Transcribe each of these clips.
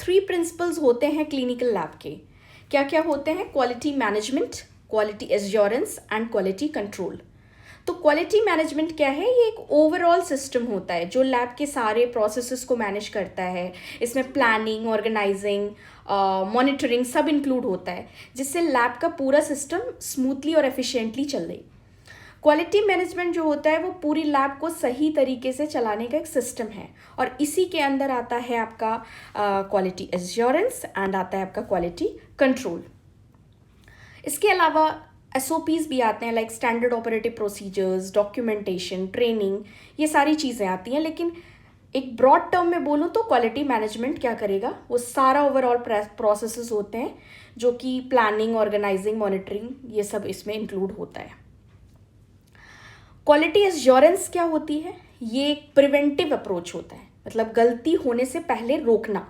3 principles होते हैं clinical lab के। क्या क्या होते हैं? Quality management, quality assurance and quality control. तो क्वालिटी मैनेजमेंट क्या है? ये एक ओवरऑल सिस्टम होता है जो लैब के सारे प्रोसेसेस को मैनेज करता है। इसमें प्लानिंग, ऑर्गेनाइजिंग, मॉनिटरिंग सब इंक्लूड होता है, जिससे लैब का पूरा सिस्टम स्मूथली और एफिशिएंटली चले। क्वालिटी मैनेजमेंट जो होता है वो पूरी लैब को सही तरीके से चलाने का एक सिस्टम है, और इसी के अंदर आता है आपका क्वालिटी एश्योरेंस एंड आता है आपका क्वालिटी कंट्रोल। इसके अलावा SOPs भी आते हैं, like standard operative procedures, documentation, training, ये सारी चीज़ें आती हैं। लेकिन एक ब्रॉड टर्म में बोलूँ तो क्वालिटी मैनेजमेंट क्या करेगा, वो सारा ओवरऑल प्रोसेसेस होते हैं जो कि प्लानिंग, ऑर्गेनाइजिंग, मॉनिटरिंग, ये सब इसमें इंक्लूड होता है। क्वालिटी एश्योरेंस क्या होती है? ये एक प्रिवेंटिव अप्रोच होता है, मतलब गलती होने से पहले रोकना।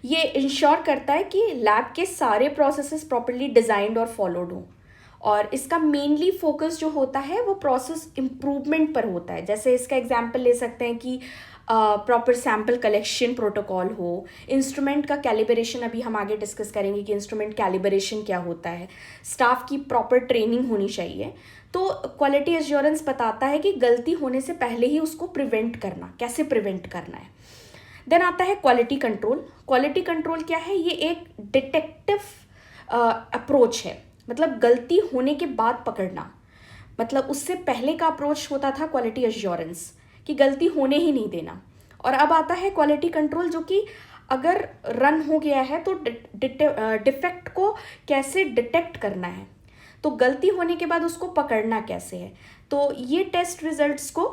ये इंश्योर करता है कि लैब के सारे प्रोसेसेस प्रॉपर्ली डिजाइंड और फॉलोड हों, और इसका मेनली फोकस जो होता है वो प्रोसेस इम्प्रूवमेंट पर होता है। जैसे इसका एग्जांपल ले सकते हैं कि प्रॉपर सैम्पल कलेक्शन प्रोटोकॉल हो, इंस्ट्रूमेंट का कैलिब्रेशन, अभी हम आगे डिस्कस करेंगे कि इंस्ट्रूमेंट कैलिब्रेशन क्या होता है, स्टाफ की प्रॉपर ट्रेनिंग होनी चाहिए। तो क्वालिटी एश्योरेंस बताता है कि गलती होने से पहले ही उसको प्रिवेंट करना, कैसे प्रिवेंट करना है। देन आता है क्वालिटी कंट्रोल। क्वालिटी कंट्रोल क्या है? ये एक डिटेक्टिव अप्रोच है, मतलब गलती होने के बाद पकड़ना। मतलब उससे पहले का अप्रोच होता था क्वालिटी एश्योरेंस, कि गलती होने ही नहीं देना। और अब आता है क्वालिटी कंट्रोल, जो कि अगर रन हो गया है तो डिफेक्ट को कैसे डिटेक्ट करना है, तो गलती होने के बाद उसको पकड़ना कैसे है। तो ये टेस्ट रिजल्ट्स को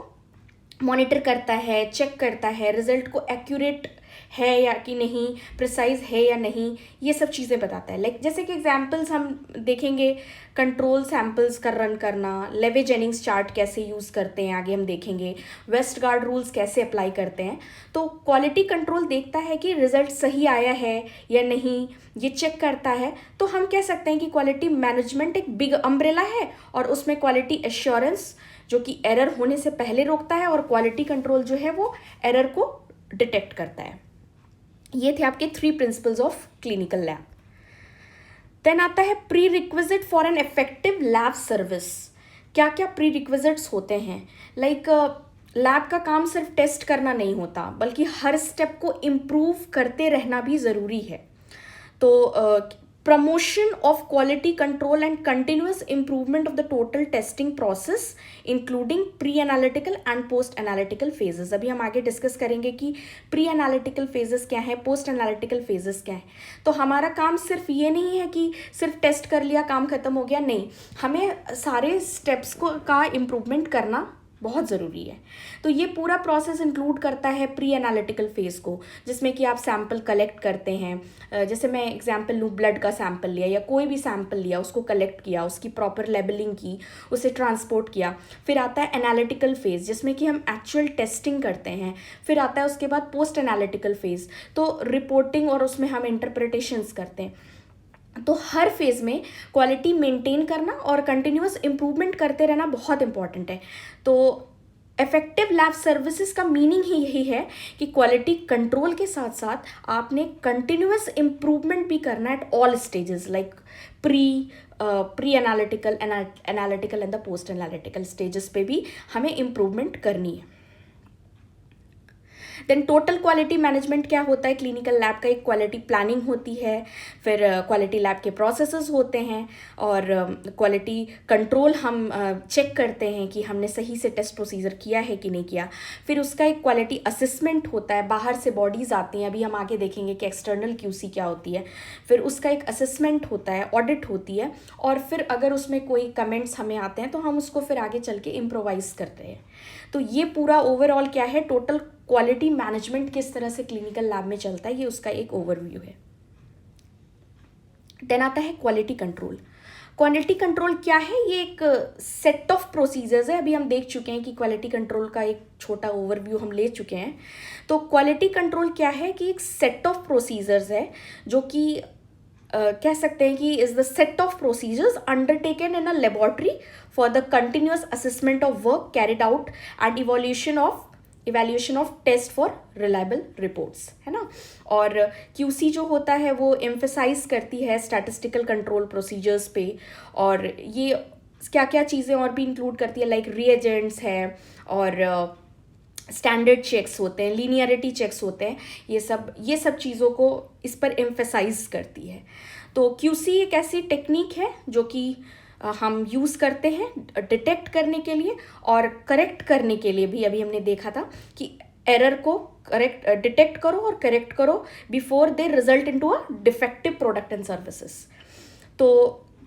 मॉनिटर करता है, चेक करता है, रिजल्ट को एक्यूरेट है या कि नहीं, प्रिसाइज है या नहीं, ये सब चीज़ें बताता है। लाइक जैसे कि एग्जांपल्स हम देखेंगे, कंट्रोल सैम्पल्स का रन करना, लेवी जेनिंग्स चार्ट कैसे यूज़ करते हैं आगे हम देखेंगे, वेस्टगार्ड रूल्स कैसे अप्लाई करते हैं। तो क्वालिटी कंट्रोल देखता है कि रिजल्ट सही आया है या नहीं, ये चेक करता है। तो हम कह सकते हैं कि क्वालिटी मैनेजमेंट एक बिग अम्ब्रेला है, और उसमें क्वालिटी एश्योरेंस जो कि एरर होने से पहले रोकता है, और क्वालिटी कंट्रोल जो है वो एरर को डिटेक्ट करता है। ये थे आपके 3 principles of clinical lab. Then आता है prerequisite for an effective lab service. क्या क्या प्री रिक्विजिट्स होते हैं? लाइक लैब का काम सिर्फ टेस्ट करना नहीं होता, बल्कि हर स्टेप को इम्प्रूव करते रहना भी ज़रूरी है। तो promotion of quality control and continuous improvement of the total testing process including pre-analytical and post-analytical phases। अभी हम आगे डिस्कस करेंगे कि pre-analytical phases क्या है, post-analytical phases क्या है। तो हमारा काम सिर्फ ये नहीं है कि सिर्फ टेस्ट कर लिया, काम खत्म हो गया, नहीं, हमें सारे स्टेप्स को का इम्प्रूवमेंट करना बहुत ज़रूरी है। तो ये पूरा प्रोसेस इंक्लूड करता है प्री एनालिटिकल फेज़ को, जिसमें कि आप सैम्पल कलेक्ट करते हैं। जैसे मैं एग्जांपल लूँ, ब्लड का सैम्पल लिया या कोई भी सैम्पल लिया, उसको कलेक्ट किया, उसकी प्रॉपर लेबलिंग की, उसे ट्रांसपोर्ट किया। फिर आता है एनालिटिकल फेज़, जिसमें कि हम एक्चुअल टेस्टिंग करते हैं। फिर आता है उसके बाद पोस्ट एनालिटिकल फेज़, तो रिपोर्टिंग और उसमें हम इंटरप्रिटेशंस करते हैं। तो हर फेज़ में क्वालिटी मेंटेन करना और कंटिन्यूअस इम्प्रूवमेंट करते रहना बहुत इंपॉर्टेंट है। तो इफेक्टिव लैब सर्विसेज का मीनिंग ही यही है कि क्वालिटी कंट्रोल के साथ साथ आपने कंटिन्यूअस इम्प्रूवमेंट भी करना at all stages, like pre analytical and the post analytical stages पे भी हमें इम्प्रूवमेंट करनी है। देन टोटल क्वालिटी मैनेजमेंट क्या होता है? क्लिनिकल लैब का एक क्वालिटी प्लानिंग होती है, फिर क्वालिटी लैब के प्रोसेसेस होते हैं, और क्वालिटी कंट्रोल हम चेक करते हैं कि हमने सही से टेस्ट प्रोसीजर किया है कि नहीं किया। फिर उसका एक क्वालिटी असेसमेंट होता है, बाहर से बॉडीज़ आती हैं, अभी हम आगे देखेंगे कि एक्सटर्नल QC क्या होती है। फिर उसका एक असेसमेंट होता है, ऑडिट होती है, और फिर अगर उसमें कोई कमेंट्स हमें आते हैं तो हम उसको फिर आगे चल के इम्प्रोवाइज़ करते हैं। तो ये पूरा ओवरऑल क्या है, टोटल क्वालिटी मैनेजमेंट किस तरह से क्लिनिकल लैब में चलता है, ये उसका एक ओवरव्यू है। देन आता है क्वालिटी कंट्रोल। क्वालिटी कंट्रोल क्या है? ये एक सेट ऑफ प्रोसीजर्स है। अभी हम देख चुके हैं कि क्वालिटी कंट्रोल का एक छोटा ओवरव्यू हम ले चुके हैं। तो क्वालिटी कंट्रोल क्या है कि एक सेट ऑफ प्रोसीजर्स है जो कि कह सकते हैं कि is the set of procedures undertaken in a laboratory for the continuous assessment of work carried out and evolution of evaluation of test for reliable reports, है ना। और क्यूसी जो होता है वो एम्फेसाइज करती है स्टैटिस्टिकल कंट्रोल प्रोसीजर्स पे, और ये क्या क्या चीज़ें और भी इंक्लूड करती है, लाइक रीएजेंट्स है और स्टैंडर्ड चेक्स होते हैं, लीनियरिटी चेक्स होते हैं, ये सब चीज़ों को इस पर एम्फेसाइज करती है। तो क्यूसी एक ऐसी टेक्निक है जो कि हम यूज़ करते हैं डिटेक्ट करने के लिए और करेक्ट करने के लिए भी। अभी हमने देखा था कि एरर को डिटेक्ट करो और करेक्ट करो before they result into a defective product and services. तो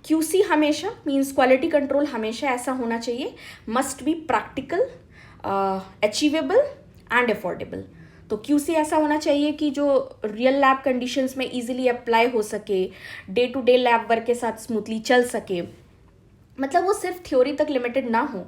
क्यूसी हमेशा मीन्स क्वालिटी कंट्रोल हमेशा ऐसा होना चाहिए, must be practical, achievable and affordable. तो क्यूसी ऐसा होना चाहिए कि जो रियल लैब कंडीशंस में इजीली अप्लाई हो सके, day to day lab work के साथ स्मूथली चल सके, मतलब वो सिर्फ थ्योरी तक लिमिटेड ना हो,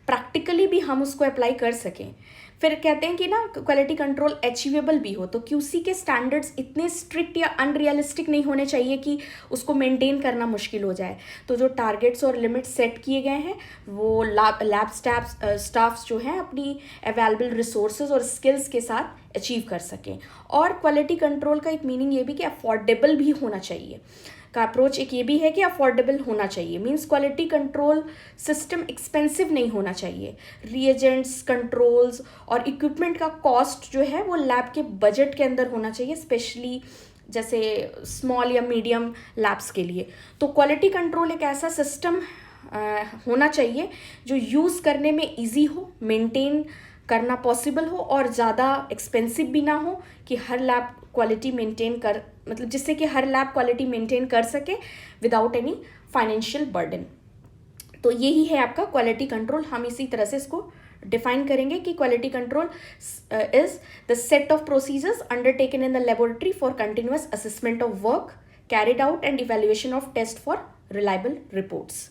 प्रैक्टिकली भी हम उसको अप्लाई कर सकें। फिर कहते हैं कि ना क्वालिटी कंट्रोल अचीवेबल भी हो, तो क्यूसी के स्टैंडर्ड्स इतने स्ट्रिक्ट या अनरियलिस्टिक नहीं होने चाहिए कि उसको मेंटेन करना मुश्किल हो जाए। तो जो टारगेट्स और लिमिट्स सेट किए गए हैं वो लैब स्टाफ्स जो हैं अपनी अवेलेबल रिसोर्सेज और स्किल्स के साथ अचीव कर सकें। और क्वालिटी कंट्रोल का एक मीनिंग ये भी कि अफोर्डेबल भी होना चाहिए, का अप्रोच एक ये भी है कि अफोर्डेबल होना चाहिए, means quality control system expensive नहीं होना चाहिए। रीएजेंट्स, कंट्रोल्स और इक्विपमेंट का कॉस्ट जो है वो लैब के बजट के अंदर होना चाहिए, स्पेशली जैसे स्मॉल या मीडियम लैब्स के लिए। तो क्वालिटी कंट्रोल एक ऐसा सिस्टम होना चाहिए जो यूज़ करने में ईजी हो, मेंटेन करना पॉसिबल हो और ज़्यादा एक्सपेंसिव भी ना हो, कि हर लैब क्वालिटी मेंटेन कर मतलब जिससे कि हर लैब क्वालिटी मेंटेन कर सके विदाउट एनी फाइनेंशियल बर्डन। तो यही है आपका क्वालिटी कंट्रोल। हम इसी तरह से इसको डिफाइन करेंगे कि quality control is the set of procedures undertaken in the laboratory for continuous assessment of work carried out and evaluation of test for reliable reports.